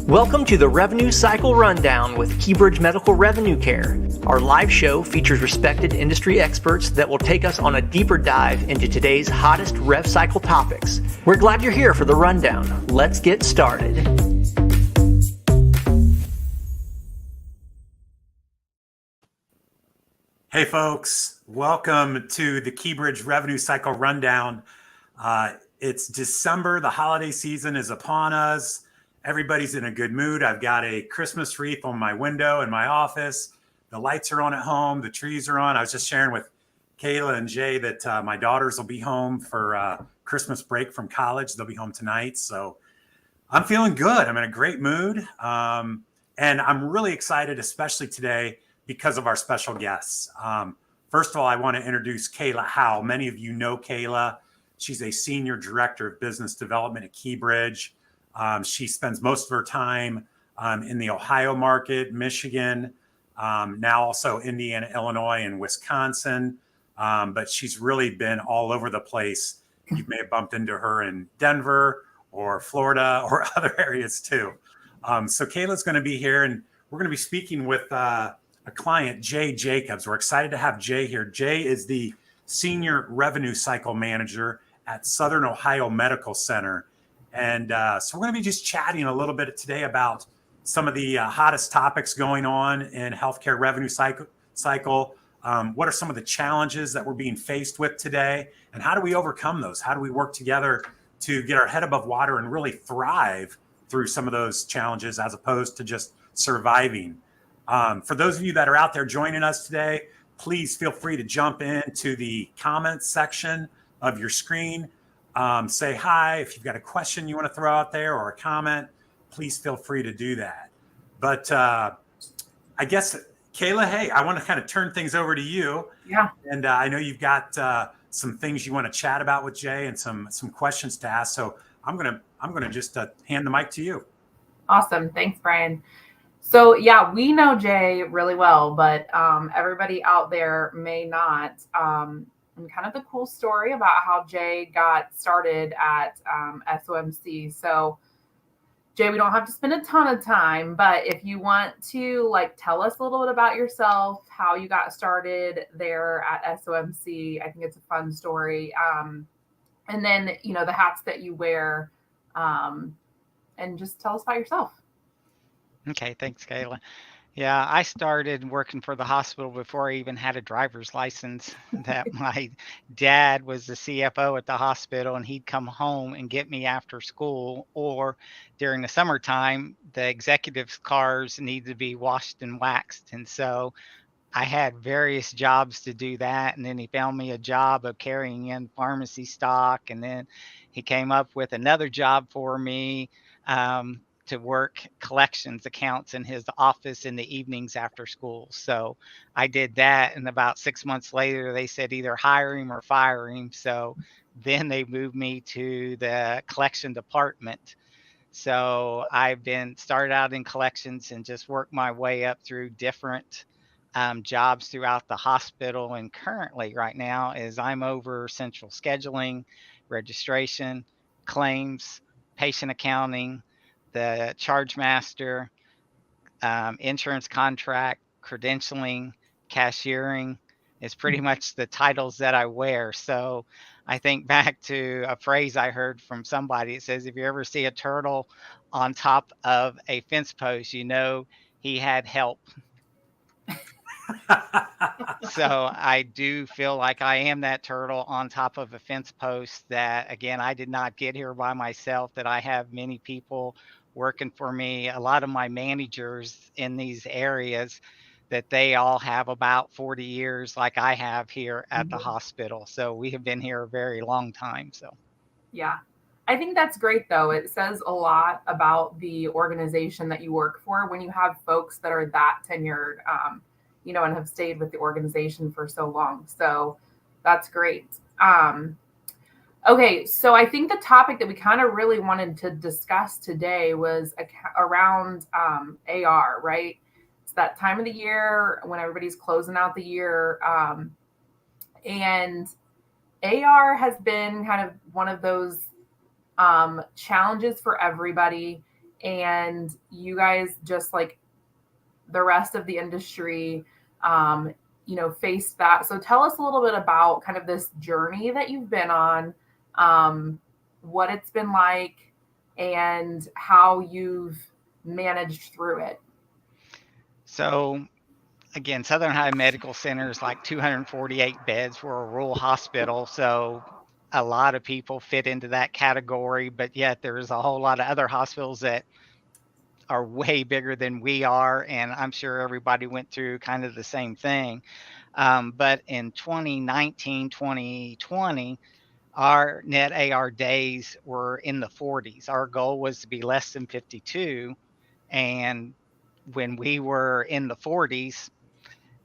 Welcome to the Revenue Cycle Rundown with Keybridge Medical Revenue Care. Our live show features respected industry experts that will take us on a deeper dive into today's hottest rev cycle topics. We're glad you're here for the rundown. Let's get started. Hey folks, welcome to the Keybridge Revenue Cycle Rundown. It's December, the holiday season is upon us. Everybody's in a good mood. I've got a Christmas wreath on my window in my office. The lights are on at home, the trees are on. I was just sharing with Kayla and Jay that my daughters will be home for Christmas break from college. They'll be home tonight. So I'm feeling good. I'm in a great mood. And I'm really excited, especially today, because of our special guests. First of all, I want to introduce Kayla Howe. Many of you know Kayla. She's a senior director of business development at Keybridge. She spends most of her time in the Ohio market, Michigan, now also Indiana, Illinois, and Wisconsin. But she's really been all over the place. You may have bumped into her in Denver or Florida or other areas too. So Kayla's going to be here, and we're going to be speaking with a client, Jay Jacobs. We're excited to have Jay here. Jay is the Senior Revenue Cycle Manager at Southern Ohio Medical Center. And so we're going to be just chatting a little bit today about some of the hottest topics going on in healthcare revenue cycle. What are some of the challenges that we're being faced with today? And how do we overcome those? How do we work together to get our head above water and really thrive through some of those challenges as opposed to just surviving? For those of you that are out there joining us today, please feel free to jump into the comments section of your screen. Say hi. If you've got a question you want to throw out there or a comment, please feel free to do that. But I guess, Kayla, hey, I want to kind of turn things over to you. Yeah. And I know you've got some things you want to chat about with Jay and some questions to ask. So I'm gonna just hand the mic to you. Awesome. Thanks, Brian. So yeah, we know Jay really well, but everybody out there may not. And kind of the cool story about how Jay got started at SOMC. So Jay, we don't have to spend a ton of time, but if you want to tell us a little bit about yourself, how you got started there at SOMC, I think it's a fun story. And then, the hats that you wear, and just tell us about yourself. Okay, thanks, Kayla. Yeah, I started working for the hospital before I even had a driver's license. That my dad was the CFO at the hospital, and he'd come home and get me after school, or during the summertime, the executives' cars needed to be washed and waxed. And so I had various jobs to do that. And then he found me a job of carrying in pharmacy stock. And then he came up with another job for me, to work collections accounts in his office in the evenings after school. So I did that. And about 6 months later, they said either hire him or fire him. So then they moved me to the collection department. So I've been started out in collections and just worked my way up through different jobs throughout the hospital. And currently right now is I'm over central scheduling, registration, claims, patient accounting, the charge master, insurance contract, credentialing, cashiering is pretty much the titles that I wear. So I think back to a phrase I heard from somebody. It says, if you ever see a turtle on top of a fence post, he had help. So I do feel like I am that turtle on top of a fence post that, again, I did not get here by myself, that I have many people working for me. A lot of my managers in these areas, that they all have about 40 years like I have here at the hospital. So we have been here a very long time. So yeah, I think that's great though. It says a lot about the organization that you work for when you have folks that are that tenured, and have stayed with the organization for so long. So that's great. Okay, so I think the topic that we kind of really wanted to discuss today was around AR, right? It's that time of the year when everybody's closing out the year. And AR has been kind of one of those challenges for everybody. and you guys, just like the rest of the industry, faced that. So tell us a little bit about kind of this journey that you've been on, what it's been like, and how you've managed through it. So again, Southern Ohio Medical Center is like 248 beds. We're a rural hospital, so a lot of people fit into that category, but yet there's a whole lot of other hospitals that are way bigger than we are, and I'm sure everybody went through kind of the same thing. But in 2019, 2020, our net AR days were in the 40s. Our goal was to be less than 52. And when we were in the 40s,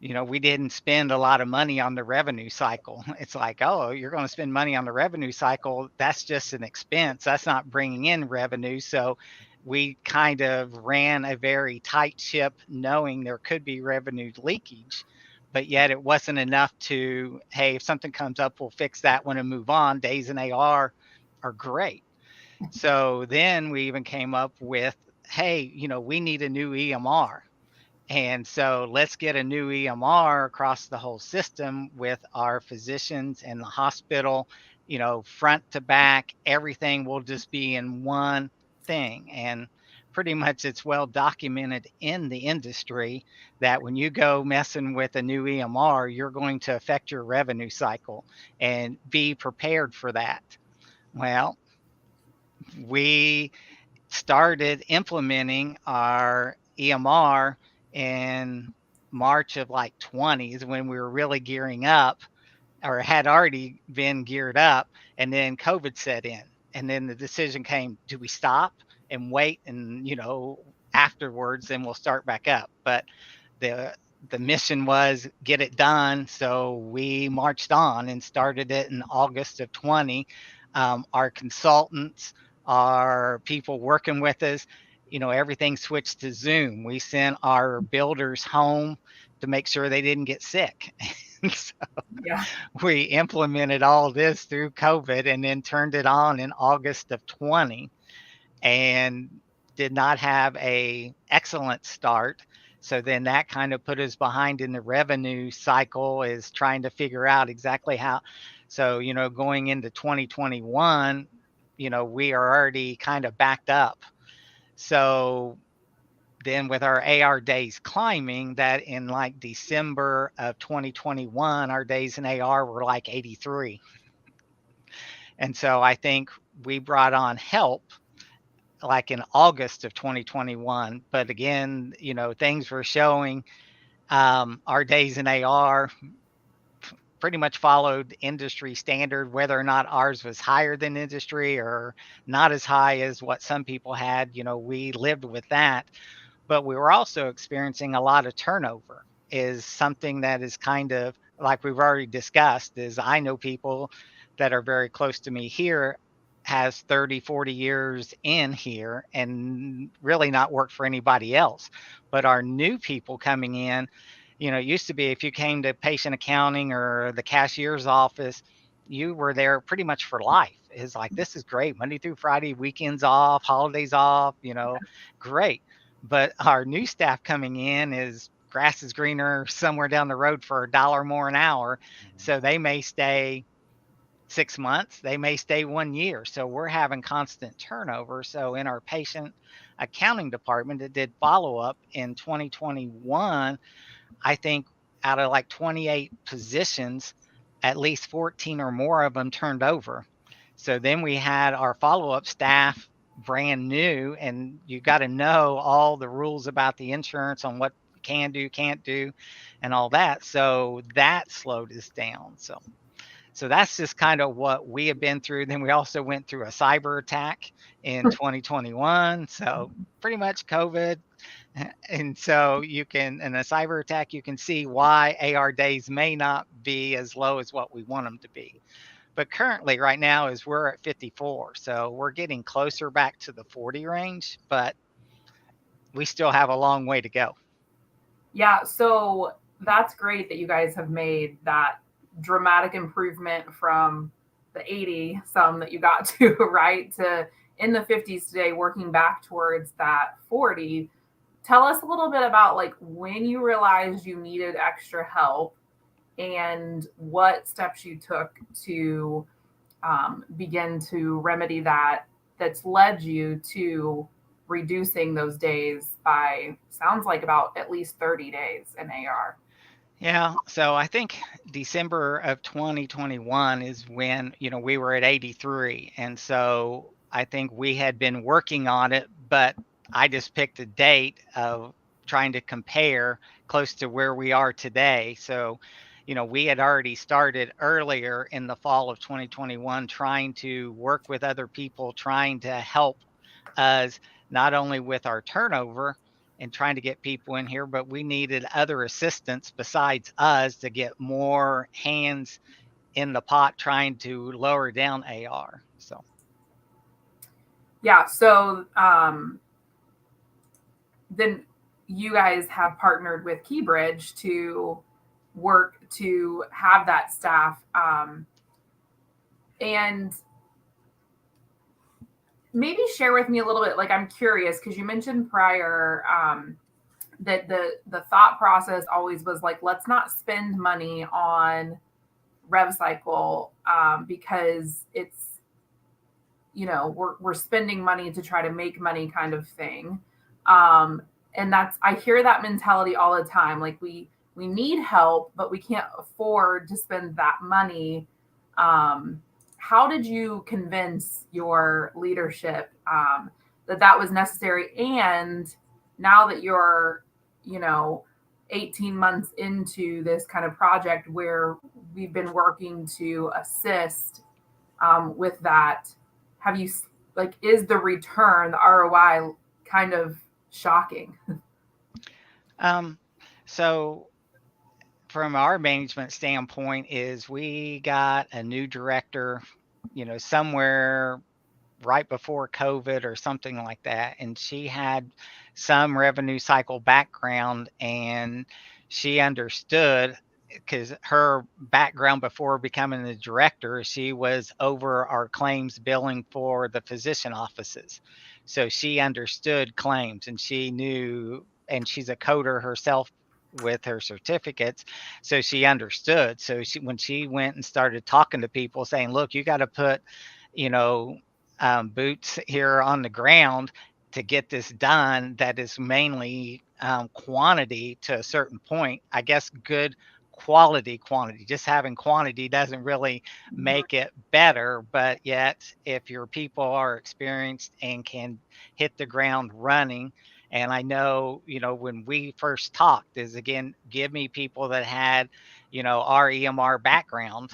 we didn't spend a lot of money on the revenue cycle. It's like, oh, you're going to spend money on the revenue cycle. That's just an expense. That's not bringing in revenue. So we kind of ran a very tight ship, knowing there could be revenue leakage, but yet it wasn't enough to, hey, if something comes up, we'll fix that one and move on. Days in AR are great. So then we even came up with, hey, we need a new EMR. And so let's get a new EMR across the whole system with our physicians and the hospital, front to back, everything will just be in one thing. And pretty much it's well documented in the industry that when you go messing with a new EMR, you're going to affect your revenue cycle, and be prepared for that. Well, we started implementing our EMR in March of like 20s, when we were really gearing up, or had already been geared up, and then COVID set in. And then the decision came, do we stop and wait, and afterwards then we'll start back up? But the mission was get it done, so we marched on and started it in August of 20. Our consultants, our people working with us, everything switched to Zoom. We sent our builders home to make sure they didn't get sick. So Yeah. we implemented all this through COVID, and then turned it on in August of 20, and did not have a excellent start. So then that kind of put us behind in the revenue cycle, is trying to figure out exactly how. So, going into 2021, we are already kind of backed up. So then with our AR days climbing, that in like December of 2021, our days in AR were like 83. And so I think we brought on help like in August of 2021. But again, things were showing our days in AR pretty much followed industry standard, whether or not ours was higher than industry or not as high as what some people had. We lived with that. But we were also experiencing a lot of turnover, is something that is kind of like we've already discussed. Is I know people that are very close to me here has 30, 40 years in here and really not worked for anybody else. But our new people coming in, it used to be if you came to patient accounting or the cashier's office, you were there pretty much for life. It's like, this is great. Monday through Friday, weekends off, holidays off, great. But our new staff coming in is grass is greener somewhere down the road for $1 more an hour. So they may stay 6 months, they may stay 1 year. So we're having constant turnover. So in our patient accounting department that did follow up in 2021, I think out of like 28 positions, at least 14 or more of them turned over. So then we had our follow-up staff brand new, and you got to know all the rules about the insurance on what you can do, can't do, and all that. So that slowed us down. So that's just kind of what we have been through. Then we also went through a cyber attack in 2021. So pretty much COVID. And so in a cyber attack, you can see why AR days may not be as low as what we want them to be. But currently right now is we're at 54. So we're getting closer back to the 40 range, but we still have a long way to go. Yeah. So that's great that you guys have made that dramatic improvement from the 80 some that you got to, right, to in the 50s today, working back towards that 40. Tell us a little bit about like when you realized you needed extra help and what steps you took to begin to remedy that, that's led you to reducing those days by, sounds like, about at least 30 days in AR. Yeah, so I think December of 2021 is when, we were at 83. And so I think we had been working on it, but I just picked a date of trying to compare close to where we are today. So, we had already started earlier in the fall of 2021 trying to work with other people, trying to help us not only with our turnover and trying to get people in here, but we needed other assistance besides us to get more hands in the pot trying to lower down AR. So, Yeah. So then you guys have partnered with KeyBridge to work to have that staff. And maybe share with me a little bit, like, I'm curious, because you mentioned prior that the thought process always was like, let's not spend money on RevCycle because it's, we're spending money to try to make money kind of thing. And that's, I hear that mentality all the time. Like we need help, but we can't afford to spend that money. How did you convince your leadership that was necessary? And now that you're, 18 months into this kind of project where we've been working to assist with that, have you, like, is the return, the ROI, kind of shocking? So from our management standpoint is we got a new director, somewhere right before COVID or something like that. And she had some revenue cycle background and she understood because her background before becoming the director, she was over our claims billing for the physician offices. So she understood claims and she knew, and she's a coder herself with her certificates. So she understood. So when she went and started talking to people saying, look, you got to put, boots here on the ground to get this done, that is mainly quantity to a certain point. I guess good quality. Just having quantity doesn't really make it better, but yet if your people are experienced and can hit the ground running. And I know, when we first talked is, again, give me people that had, our EMR background,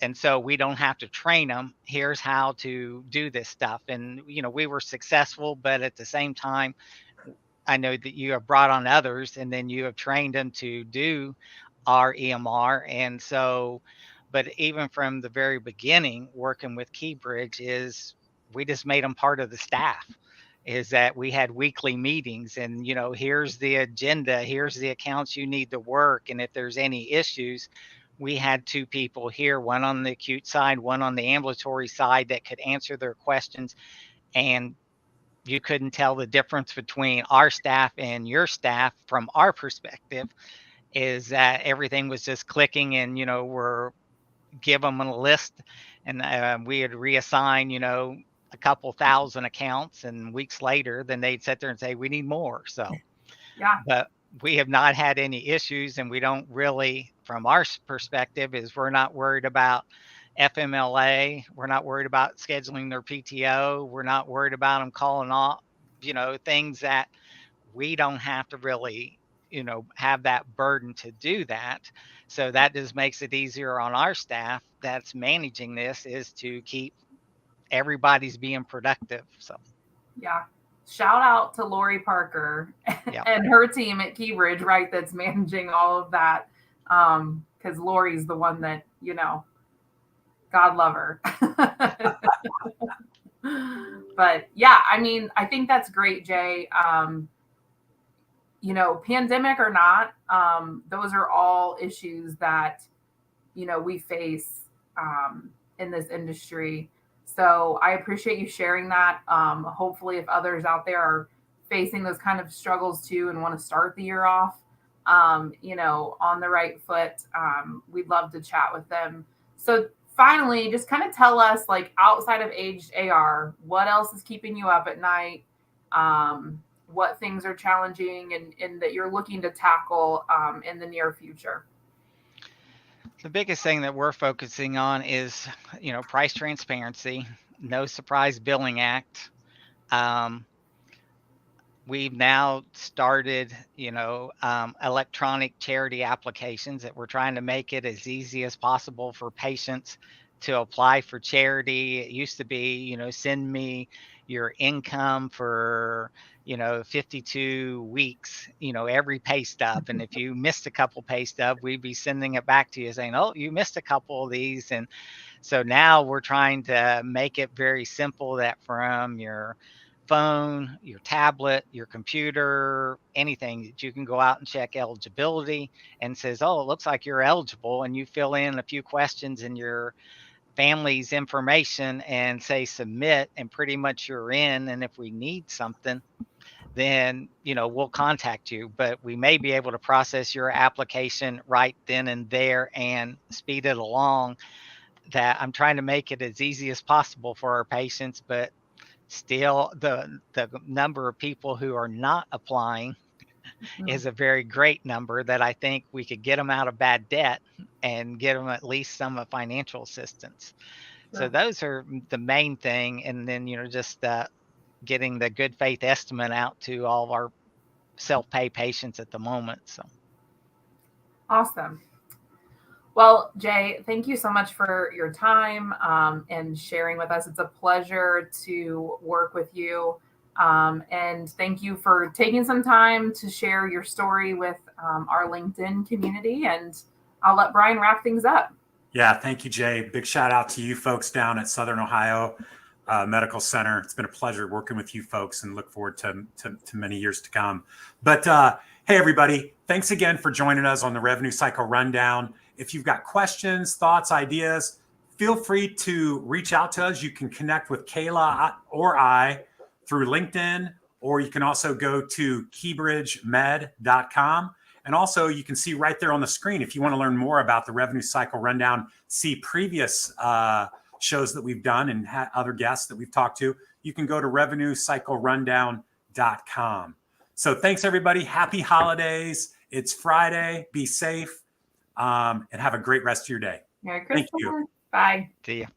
and so we don't have to train them. Here's how to do this stuff. And, we were successful, but at the same time, I know that you have brought on others and then you have trained them to do our EMR. And so, but even from the very beginning, working with KeyBridge is we just made them part of the staff. Is that we had weekly meetings and, here's the agenda, here's the accounts you need to work. And if there's any issues, we had two people here, one on the acute side, one on the ambulatory side that could answer their questions. And you couldn't tell the difference between our staff and your staff from our perspective, is that everything was just clicking and, we're give them a list and we would reassign, a couple thousand accounts, and weeks later, then they'd sit there and say, we need more. So, Yeah. but we have not had any issues, and we don't really, from our perspective, is we're not worried about FMLA. We're not worried about scheduling their PTO. We're not worried about them calling off, things that we don't have to really, have that burden to do that. So that just makes it easier on our staff that's managing this, is to keep everybody's being productive. So, Yeah. Shout out to Lori Parker yeah. and her team at KeyBridge, right? That's managing all of that. Because Lori's the one that, God love her. But yeah, I mean, I think that's great, Jay. Pandemic or not, those are all issues that, we face in this industry. So I appreciate you sharing that. Hopefully, if others out there are facing those kind of struggles too and want to start the year off, on the right foot, we'd love to chat with them. So finally, just kind of tell us, like, outside of aged AR, what else is keeping you up at night? What things are challenging and that you're looking to tackle in the near future? The biggest thing that we're focusing on is, price transparency, no surprise billing act. We've now started, electronic charity applications that we're trying to make it as easy as possible for patients to apply for charity. It used to be, send me your income for, 52 weeks, every pay stub. And if you missed a couple pay stub, we'd be sending it back to you saying, oh, you missed a couple of these. And so now we're trying to make it very simple that from your phone, your tablet, your computer, anything that you can go out and check eligibility and says, oh, it looks like you're eligible. And you fill in a few questions and your family's information and say submit, and pretty much you're in. And if we need something, then, we'll contact you, but we may be able to process your application right then and there and speed it along. That I'm trying to make it as easy as possible for our patients, but still the number of people who are not applying is a very great number that I think we could get them out of bad debt and get them at least some financial assistance. Sure. So those are the main thing. And then, just getting the good faith estimate out to all of our self-pay patients at the moment. So Awesome. Well, Jay, thank you so much for your time and sharing with us. It's a pleasure to work with you. And thank you for taking some time to share your story with our LinkedIn community. And I'll let Brian wrap things up. Yeah, thank you, Jay. Big shout out to you folks down at Southern Ohio Medical Center. It's been a pleasure working with you folks and look forward to many years to come. But hey, everybody, thanks again for joining us on the Revenue Cycle Rundown. If you've got questions, thoughts, ideas, feel free to reach out to us. You can connect with Kayla or I through LinkedIn, or you can also go to keybridgemed.com. And also you can see right there on the screen, if you want to learn more about the Revenue Cycle Rundown, see previous shows that we've done and other guests that we've talked to, you can go to revenuecyclerundown.com. So thanks, everybody. Happy holidays. It's Friday. Be safe and have a great rest of your day. Merry Christmas. Thank you. Bye. see ya.